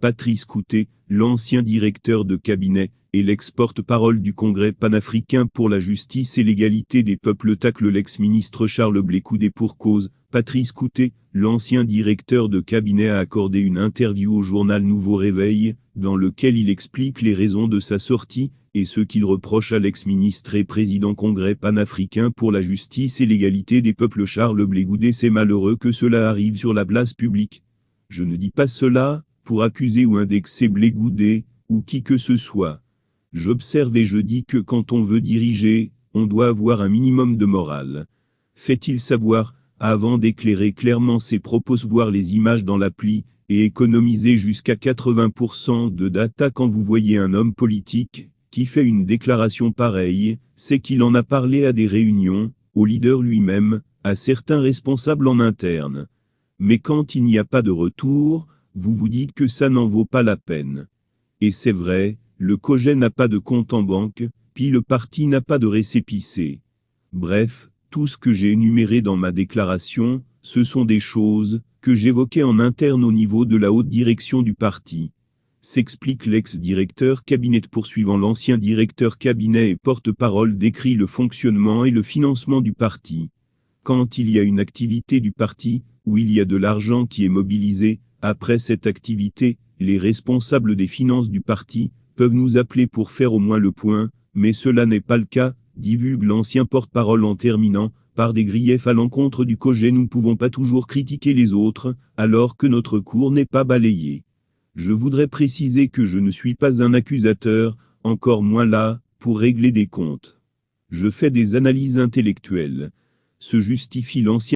Patrice Coutet, l'ancien directeur de cabinet, et l'ex-porte-parole du Congrès panafricain pour la justice et l'égalité des peuples tacle l'ex-ministre Charles Blé Coudet pour cause. Patrice Coutet, l'ancien directeur de cabinet, a accordé une interview au journal Nouveau Réveil, dans lequel il explique les raisons de sa sortie, et ce qu'il reproche à l'ex-ministre et président Congrès panafricain pour la justice et l'égalité des peuples Charles Blé Coudet. C'est malheureux que cela arrive sur la place publique. Je ne dis pas cela pour accuser ou indexer Blé Coudet, ou qui que ce soit. J'observe et je dis que quand on veut diriger, on doit avoir un minimum de morale. Fait-il savoir, avant d'éclairer clairement ses propos, voir les images dans l'appli, et économiser jusqu'à 80% de data quand vous voyez un homme politique qui fait une déclaration pareille, c'est qu'il en a parlé à des réunions, au leader lui-même, à certains responsables en interne. Mais quand il n'y a pas de retour, vous vous dites que ça n'en vaut pas la peine. Et c'est vrai, le COJER n'a pas de compte en banque, puis le parti n'a pas de récépissé. Bref, tout ce que j'ai énuméré dans ma déclaration, ce sont des choses que j'évoquais en interne au niveau de la haute direction du parti. S'explique l'ex-directeur cabinet. Poursuivant, l'ancien directeur cabinet et porte-parole décrit le fonctionnement et le financement du parti. Quand il y a une activité du parti, où il y a de l'argent qui est mobilisé, après cette activité, les responsables des finances du parti peuvent nous appeler pour faire au moins le point, mais cela n'est pas le cas, divulgue l'ancien porte-parole en terminant, par des griefs à l'encontre du COJER. Nous ne pouvons pas toujours critiquer les autres, alors que notre cour n'est pas balayée. Je voudrais préciser que je ne suis pas un accusateur, encore moins là, pour régler des comptes. Je fais des analyses intellectuelles. Se justifie l'ancien